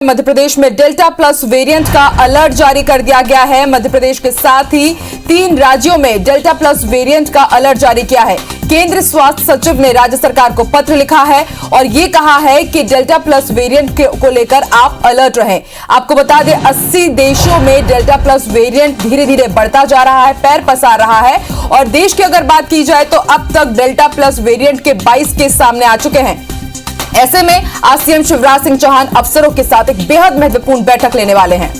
मध्य प्रदेश में delta plus variant का alert जारी कर दिया गया है। मध्य प्रदेश के साथ ही 3 राज्यों में डेल्टा प्लस वेरिएंट का अलर्ट जारी किया है। केंद्रीय स्वास्थ्य सचिव ने राज्य सरकार को पत्र लिखा है और ये कहा है कि डेल्टा प्लस वेरिएंट को लेकर आप अलर्ट रहें। आपको बता दें 80 देशों में डेल्टा प्लस वेरिएंट धीरे धीरे बढ़ता जा रहा है, पैर पसार रहा है और देश की अगर बात की जाए तो अब तक डेल्टा प्लस वेरिएंट के 22 केस सामने आ चुके हैं। ऐसे में आज सीएम शिवराज सिंह चौहान अफसरों के साथ एक बेहद महत्वपूर्ण बैठक लेने वाले हैं।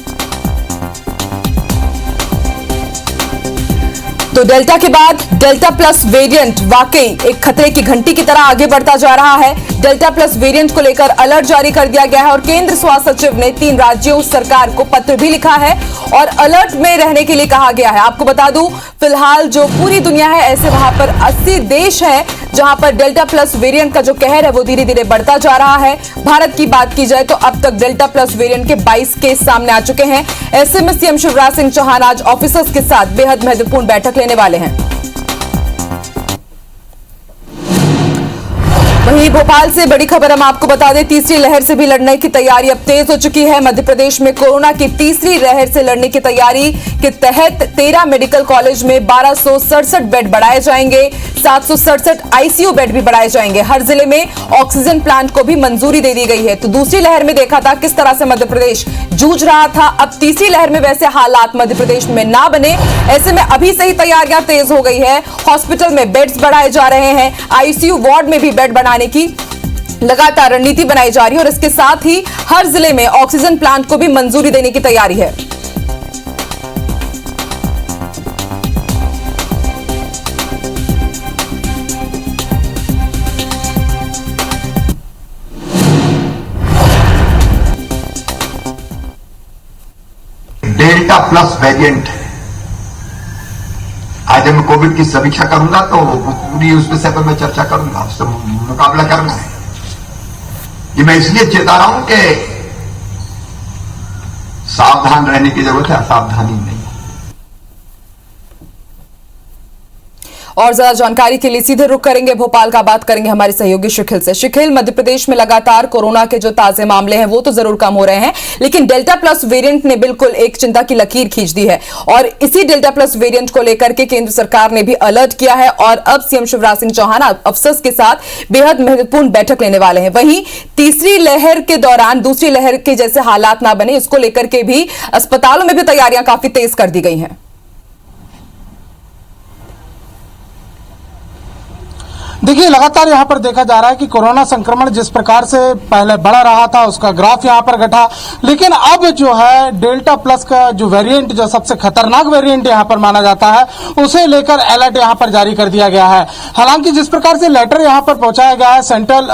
तो डेल्टा के बाद डेल्टा प्लस वेरिएंट वाकई एक खतरे की घंटी की तरह आगे बढ़ता जा रहा है। डेल्टा प्लस वेरिएंट को लेकर अलर्ट जारी कर दिया गया है और केंद्र स्वास्थ्य सचिव ने 3 राज्यों सरकार को पत्र भी लिखा है और अलर्ट में रहने के लिए कहा गया है। आपको बता दूं, फिलहाल जो पूरी दुनिया है ऐसे वहां पर 80 देश है जहां पर डेल्टा प्लस वेरिएंट का जो कहर है वो धीरे धीरे बढ़ता जा रहा है। भारत की बात की जाए तो अब तक डेल्टा प्लस वेरिएंट के 22 केस सामने आ चुके हैं। ऐसे में सीएम शिवराज सिंह चौहान आज ऑफिसर्स के साथ बेहद महत्वपूर्ण बैठक लेने वाले हैं। वहीं भोपाल से बड़ी खबर हम आपको बता दें, तीसरी लहर से भी लड़ने की तैयारी अब तेज हो चुकी है। मध्य प्रदेश में कोरोना की तीसरी लहर से लड़ने की तैयारी के तहत 13 मेडिकल कॉलेज में 1267 बेड बढ़ाए जाएंगे, 767 आईसीयू बेड भी बढ़ाए जाएंगे। हर जिले में ऑक्सीजन प्लांट को भी मंजूरी दे दी गई है। तो दूसरी लहर में देखा था किस तरह से मध्य प्रदेश जूझ रहा था, अब तीसरी लहर में वैसे हालात मध्य प्रदेश में ना बने, ऐसे में अभी से ही तैयारियां तेज हो गई है। हॉस्पिटल में बेड्स बढ़ाए जा रहे हैं, आईसीयू वार्ड में भी बेड बढ़ाने की लगातार रणनीति बनाई जा रही है और इसके साथ ही हर जिले में ऑक्सीजन प्लांट को भी मंजूरी देने की तैयारी है। डेल्टा प्लस वेरिएंट आज मैं कोविड की समीक्षा करूंगा तो पूरी उस विषय पर मैं चर्चा करूंगा, उससे मुकाबला करना है। ये मैं इसलिए चेता रहा हूं कि सावधान रहने की जरूरत है, असावधानी नहीं। और ज्यादा जानकारी के लिए सीधे रुख करेंगे भोपाल का, बात करेंगे हमारे सहयोगी शिखिल से। शिखिल, मध्य प्रदेश में लगातार कोरोना के जो ताजे मामले हैं वो तो जरूर कम हो रहे हैं, लेकिन डेल्टा प्लस वेरिएंट ने बिल्कुल एक चिंता की लकीर खींच दी है और इसी डेल्टा प्लस वेरिएंट को लेकर के केंद्र सरकार ने भी अलर्ट किया है और अब सीएम शिवराज सिंह चौहान अफसर्स के साथ बेहद महत्वपूर्ण बैठक लेने वाले हैं। वहीं तीसरी लहर के दौरान दूसरी लहर के जैसे हालात ना बने, इसको लेकर के भी अस्पतालों में भी तैयारियां काफी तेज कर दी गई हैं। देखिए, लगातार यहाँ पर देखा जा रहा है कि कोरोना संक्रमण जिस प्रकार से पहले बढ़ रहा था उसका ग्राफ यहाँ पर घटा, लेकिन अब जो है डेल्टा प्लस का जो वेरिएंट, जो सबसे खतरनाक वेरिएंट यहाँ पर माना जाता है, उसे लेकर अलर्ट यहाँ पर जारी कर दिया गया है। हालांकि जिस प्रकार से लेटर यहाँ पर पहुंचाया गया है, सेंट्रल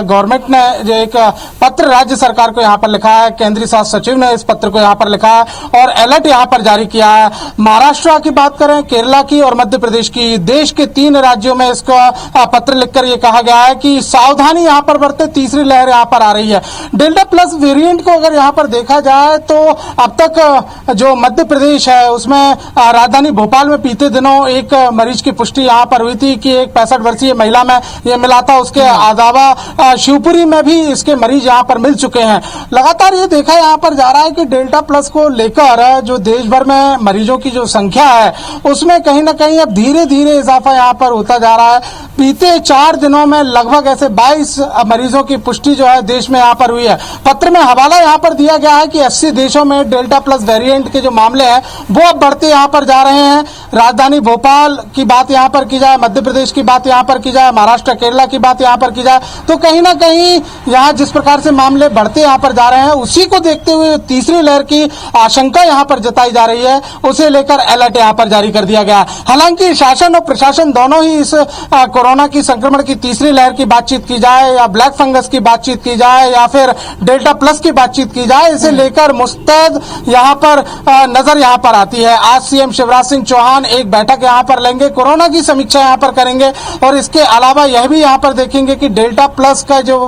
गवर्नमेंट ने जो एक पत्र राज्य सरकार को यहाँ पर लिखा है, केंद्रीय स्वास्थ्य सचिव ने इस पत्र को यहाँ पर लिखा है और अलर्ट यहाँ पर जारी किया है। महाराष्ट्र की बात करें, केरला की और मध्य प्रदेश की, देश के 3 राज्यों में इसका पत्र लिखकर यह कहा गया है कि सावधानी यहां पर बरते, तीसरी लहर यहां पर आ रही है। डेल्टा प्लस वेरिएंट को अगर यहां पर देखा जाए तो अब तक जो मध्य प्रदेश है उसमें राजधानी भोपाल में बीते दिनों एक मरीज की पुष्टि यहां पर हुई थी कि एक 65 वर्षीय महिला में यह मिला था। उसके अलावा शिवपुरी में भी इसके मरीज यहां पर मिल चुके हैं। लगातार ये देखा यहां पर जा रहा है कि डेल्टा प्लस को लेकर जो देश भर में मरीजों की जो संख्या है उसमें कहीं ना कहीं अब धीरे धीरे इजाफा यहां पर होता जा रहा है। बीते 4 दिनों में लगभग ऐसे 22 मरीजों की पुष्टि जो है देश में यहाँ पर हुई है। पत्र में हवाला यहाँ पर दिया गया है कि 80 देशों में डेल्टा प्लस वेरिएंट के जो मामले हैं वो अब बढ़ते यहाँ पर जा रहे हैं। राजधानी भोपाल की बात यहाँ पर की जाए, मध्य प्रदेश की बात यहाँ पर की जाए, महाराष्ट्र केरला की बात यहाँ पर की जाए, तो कहीं ना कहीं यहाँ जिस प्रकार से मामले बढ़ते यहाँ पर जा रहे हैं उसी को देखते हुए तीसरी लहर की आशंका यहाँ पर जताई जा रही है, उसे लेकर अलर्ट यहाँ पर जारी कर दिया गया। हालांकि शासन और प्रशासन दोनों ही इस कोरोना की संक्रमण की तीसरी लहर की बातचीत की जाए या ब्लैक फंगस की बातचीत की जाए या फिर डेल्टा प्लस की बातचीत की जाए, इसे लेकर मुस्तैद यहाँ पर नजर यहाँ पर आती है। आज सीएम शिवराज सिंह चौहान एक बैठक यहाँ पर लेंगे, कोरोना की समीक्षा यहाँ पर करेंगे और इसके अलावा यह भी यहाँ पर देखेंगे कि डेल्टा प्लस का जो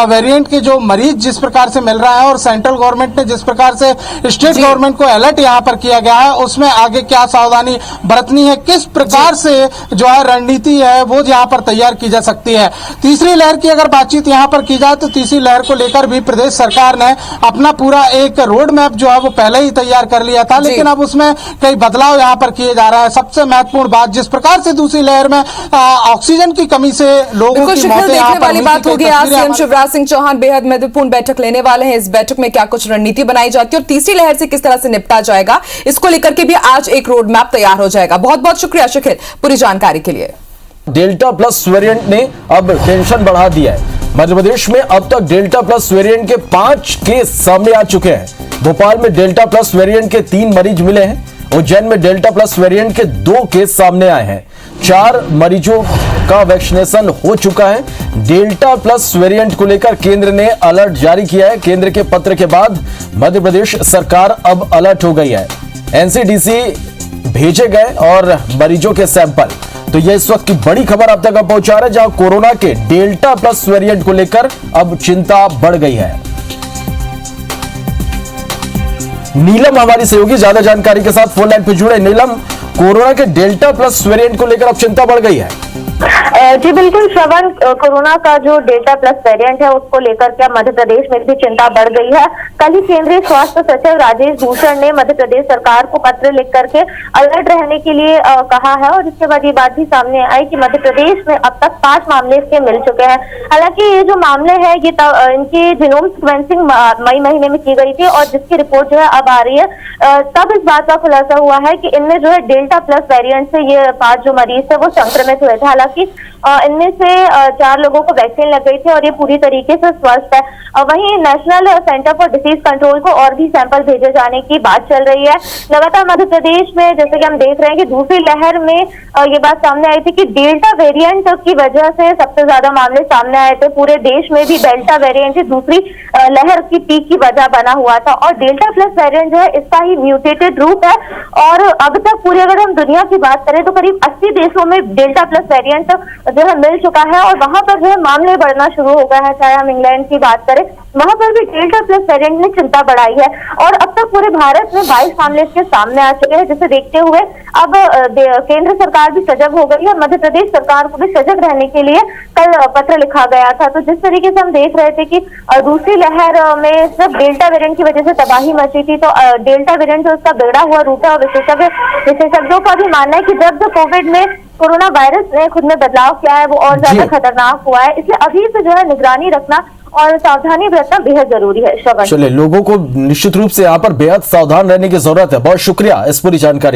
वेरिएंट के जो मरीज जिस प्रकार से मिल रहा है और सेंट्रल गवर्नमेंट ने जिस प्रकार से स्टेट गवर्नमेंट को अलर्ट यहाँ पर किया गया है उसमें आगे क्या सावधानी बरतनी है, किस प्रकार से जो है रणनीति है वो यहाँ पर तैयार की जा सकती है। तीसरी लहर की अगर बातचीत यहाँ पर की जाए तो तीसरी लहर को लेकर भी प्रदेश सरकार ने अपना पूरा एक रोड मैप जो है वो पहले ही तैयार कर लिया था, लेकिन अब उसमें कई बदलाव यहाँ पर किए जा रहा है। सबसे महत्वपूर्ण बात, जिस प्रकार से दूसरी लहर में ऑक्सीजन की कमी से लोगों की मौतें यहाँ पर वाली बात होगी। आज सीएम हमारे शिवराज सिंह चौहान बेहद महत्वपूर्ण बैठक लेने वाले हैं। इस बैठक में क्या कुछ रणनीति बनाई जाती है और तीसरी लहर से किस तरह से निपटा जाएगा, इसको लेकर के भी आज एक रोड मैप तैयार हो जाएगा। बहुत बहुत शुक्रिया शिखिर पूरी जानकारी के लिए। डेल्टा प्लस वेरिएंट ने अब टेंशन बढ़ा दिया है। मध्य प्रदेश में अब तक डेल्टा प्लस वेरिएंट के 5 केस सामने आ चुके हैं। भोपाल में डेल्टा प्लस वेरिएंट के 3 मरीज मिले हैं। उज्जैन में डेल्टा प्लस वेरिएंट के 2 केस सामने आए हैं। 4 मरीजों का वैक्सीनेशन हो चुका है। डेल्टा प्लस वेरिएंट को लेकर केंद्र ने अलर्ट जारी किया है। केंद्र के पत्र के बाद मध्य प्रदेश सरकार अब अलर्ट हो गई है। एनसीडीसी भेजे गए और मरीजों के सैंपल। तो यह इस वक्त की बड़ी खबर आप तक पहुंचा रहे हैं, जहां कोरोना के डेल्टा प्लस वेरिएंट को लेकर अब चिंता बढ़ गई है। नीलम हमारी सहयोगी ज्यादा जानकारी के साथ फोन लाइन पर जुड़े। नीलम, कोरोना के डेल्टा प्लस वेरिएंट को लेकर अब चिंता बढ़ गई है। जी बिल्कुल श्रवण, कोरोना का जो डेल्टा प्लस वेरिएंट है उसको लेकर के मध्य प्रदेश में भी चिंता बढ़ गई है। कल ही केंद्रीय स्वास्थ्य सचिव राजेश भूषण ने मध्य प्रदेश सरकार को पत्र लिख करके अलर्ट रहने के लिए कहा है, और जिसके बाद ये बात भी सामने आई कि मध्य प्रदेश में अब तक 5 मामले इसके मिल चुके हैं। हालांकि ये जो मामले हैं ये इनकी जीनोम सीक्वेंसिंग मई महीने में की गई थी और जिसकी रिपोर्ट जो है अब आ रही है। तब इस बात का खुलासा हुआ है कि इनमें जो है डेल्टा प्लस वेरिएंट से ये 5 जो मरीज थे वो संक्रमित हुए थे। हालांकि इनमें से 4 लोगों को वैक्सीन लग गई थी और ये पूरी तरीके से स्वस्थ है। वहीं national centre for disease control को और भी सैंपल भेजे जाने की बात चल रही है। लगातार मध्य प्रदेश में जैसे कि हम देख रहे हैं कि दूसरी लहर में ये बात सामने आई थी कि डेल्टा वेरिएंट की वजह से सबसे ज्यादा मामले सामने आए थे। पूरे देश में भी डेल्टा वेरिएंट दूसरी लहर की पीक की वजह बना हुआ था, और डेल्टा प्लस वेरिएंट जो है इसका ही म्यूटेटेड रूप है। और अब तक पूरी अगर हम दुनिया की बात करें तो करीब 80 देशों में डेल्टा प्लस वेरिएंट जो है मिल चुका है, और वहां पर जो है मामले बढ़ना शुरू हो गए हैं। चाहे हम इंग्लैंड की बात करें, वहां पर भी डेल्टा प्लस वेरिएंट ने चिंता बढ़ाई है, और अब तक पूरे भारत में 22 मामले इसके सामने आ चुके हैं। जिसे देखते हुए अब केंद्र सरकार भी सजग हो गई है, मध्य प्रदेश सरकार को भी सजग रहने के लिए कल पत्र लिखा गया था। तो जिस तरीके से हम देख रहे थे कि दूसरी लहर में सिर्फ डेल्टा वेरिएंट की वजह से तबाही मची थी, तो डेल्टा वेरिएंट जो उसका बिगड़ा हुआ रूप है, और विशेषज्ञों का भी मानना है कि जब कोविड में कोरोना वायरस ने खुद में बदलाव किया है वो और ज्यादा खतरनाक हुआ है। इसलिए अभी से जो है निगरानी रखना और सावधानी बरतना बेहद जरूरी है। श्रवण, चलिए, लोगों को निश्चित रूप से यहाँ पर बेहद सावधान रहने की जरूरत है। बहुत शुक्रिया इस पूरी जानकारी।